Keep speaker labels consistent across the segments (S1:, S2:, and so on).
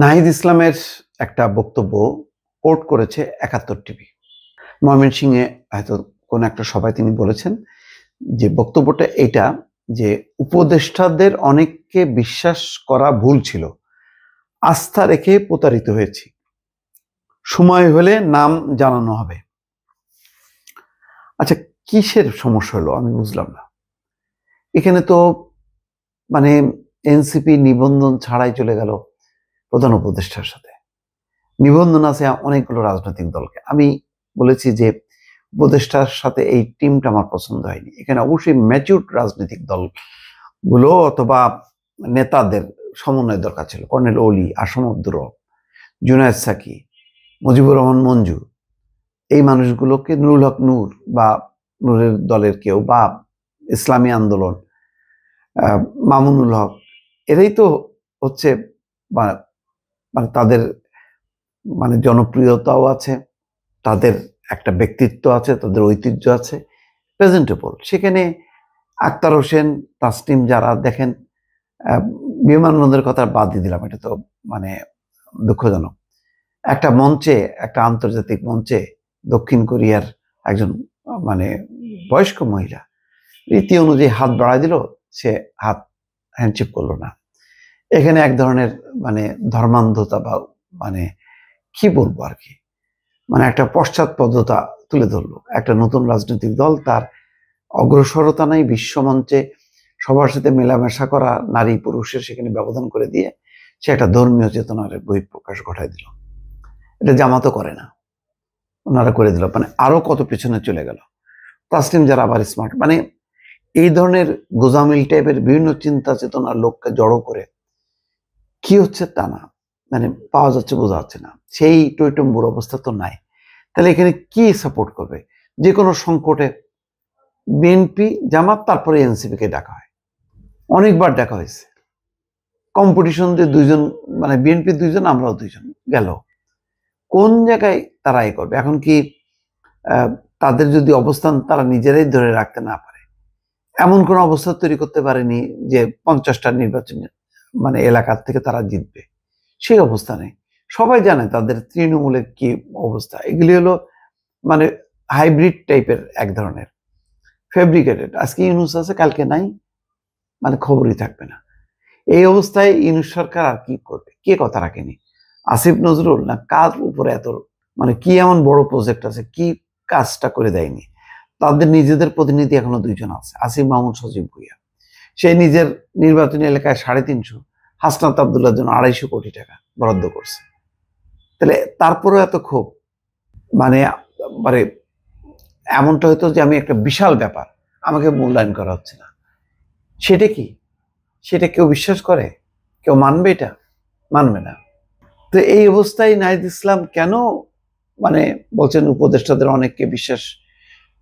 S1: নাহিদ ইসলামের একটা বক্তব্য কোট করেছে ৭১ টিভি। ময়মনসিংহে হয়তো কোন একটা সভায় তিনি বলেছেন যে বক্তব্যটা এটা যে উপদেষ্টাদের অনেককে বিশ্বাস করা ভুল ছিল, আস্থা রেখে প্রতারিত হয়েছি, সময় হলে নাম জানানো হবে। আচ্ছা, কিসের সমস্যা হলো আমি বুঝলাম না। এখানে তো মানে এনসিপি নিবন্ধন ছাড়াই চলে গেল প্রধান উপদেষ্টার সাথে। নিবন্ধন আছে অনেকগুলো রাজনৈতিক দলকে। আমি বলেছি যে উপদেষ্টার সাথে এই টিমটা আমার পছন্দ হয়নি। এখানে অবশ্যই ম্যাচিউরড রাজনৈতিক দলগুলো অথবা নেতাদের সমন্বয় দরকার ছিল। কর্নেল অলি, আসম আব্দুর রব, জুনায়েদ সাকি, মুজিবুর রহমান মঞ্জু, এই মানুষগুলোকে, নুরুল হক নূর বা নূরের দলের কেউ বা ইসলামী আন্দোলন, মামুনুল হক, এরাই তো হচ্ছে মানে তাদের মানে জনপ্রিয়তাও আছে, তাদের একটা ব্যক্তিত্ব আছে, তাদের ঐতিহ্য আছে, প্রেজেন্টেবল। সেখানে আক্তার হোসেন, তাসনিম, যারা দেখেন বিমানবন্দরের কথা বাদ দিয়ে দিলাম, এটা তো মানে দুঃখজনক। একটা মঞ্চে, একটা আন্তর্জাতিক মঞ্চে দক্ষিণ কোরিয়ার একজন মানে বয়স্ক মহিলা রীতি অনুযায়ী হাত বাড়ায় দিল, সে হাত হ্যান্ডশেক করলো না। এখানে এক ধরনের মানে ধর্মান্ধতা বা মানে কি বলবো আর কি, মানে একটা পশ্চাৎপদতা তুলে ধরলো। একটা নতুন রাজনৈতিক দল, তার অগ্রসরতা নাই, বিশ্বমঞ্চে সবার সাথে মেলামেশা করা, নারী পুরুষের সেখানে ব্যবধান করে দিয়ে সে একটা ধর্মীয় চেতনার বহিঃপ্রকাশ ঘটাই দিল। এটা জামাতও করে না, ওনারা করে দিল, মানে আরো কত পেছনে চলে গেল। তাসলিম যারা আবার স্মার্ট, মানে এই ধরনের গোজামিল টাইপের বিভিন্ন চিন্তা চেতনার লোককে জড়ো করে কি হচ্ছে তা না, মানে পাওয়া যাচ্ছে, বোঝা যাচ্ছে না। সেই টইটম্বুর অবস্থা তো নাই। তাহলে এখানে কি সাপোর্ট করবে? যে কোনো সংকটে বিএনপি, জামাত, তারপরে এনসিপিকে ডাকা হয়, অনেকবার ডাকা হয়েছে। কম্পিটিশন যে দুইজন, মানে বিএনপি দুইজন, আমরাও দুইজন, গেল কোন জায়গায় তারা এ করবে? এখন কি তাদের যদি অবস্থান তারা নিজেরাই ধরে রাখতে না পারে, এমন কোন অবস্থা তৈরি করতে পারেনি যে 50টা নির্বাচন মানে এলাকার থেকে তারা জিতবে, সেই অবস্থা নেই। সবাই জানে তাদের তৃণমূলের কি অবস্থা। এগুলি হলো মানে হাইব্রিড টাইপের, এক ধরনের ফেব্রিকেটেড। আজকে ইউনুস আছে, কালকে নাই, মানে খবরই থাকবে না। এই অবস্থায় ইউনুস সরকার আর কি করবে? কে কথা রাখেনি? আসিফ নজরুল না কার উপরে এত, মানে কি এমন বড় প্রজেক্ট আছে, কি কাজটা করে দেয়নি? তাদের নিজেদের প্রতিনিধি এখনো দুইজন আছে, আসিফ মাহমুদ, সজীব ভুইয়া। সেই নিজের নির্বাচনী এলাকায় 350, হাসনাত আবদুল্লার জন্য 250 কোটি টাকা বরাদ্দ করছে। তাহলে তারপরেও এত ক্ষোভ, মানে মানে এমনটা হয়তো যে আমি একটা বিশাল ব্যাপার, আমাকে মূল্যায়ন করা হচ্ছে না। সেটা কি? সেটা কেউ বিশ্বাস করে? কেউ মানবে? এটা মানবে না। তো এই অবস্থায় নাহিদ ইসলাম কেন মানে বলছেন উপদেষ্টাদের অনেককে বিশ্বাস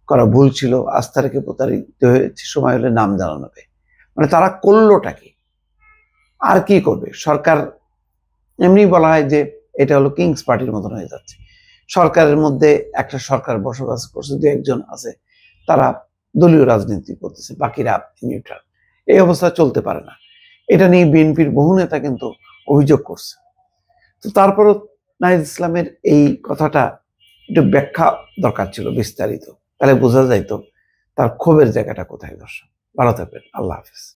S1: করা ভুল ছিল, আস্থা রেখে প্রতারিত হয়েছে, সময় হলে নাম জানানো হবে। মানে তারা করলোটা কি? আর কি করবে? সরকার এমনি বলা হয় যে এটা হলো কিংস পার্টির মতন হয়ে যাচ্ছে। সরকারের মধ্যে একটা সরকার বসবাস করছে, দু একজন আছে তারা দলীয় রাজনীতি করতেছে, বাকিরা নিউট্রাল। এই অবস্থা চলতে পারে না। এটা নিয়ে বিএনপির বহু নেতা কিন্তু অভিযোগ করছে। তো তারপরও নাহিদ ইসলামের এই কথাটা একটু ব্যাখ্যা দরকার ছিল, বিস্তারিত, তাহলে বোঝা যাইতো তার ক্ষোভের জায়গাটা কোথায়। দর্শক ভালো থাকবেন, আল্লাহ হাফিজ।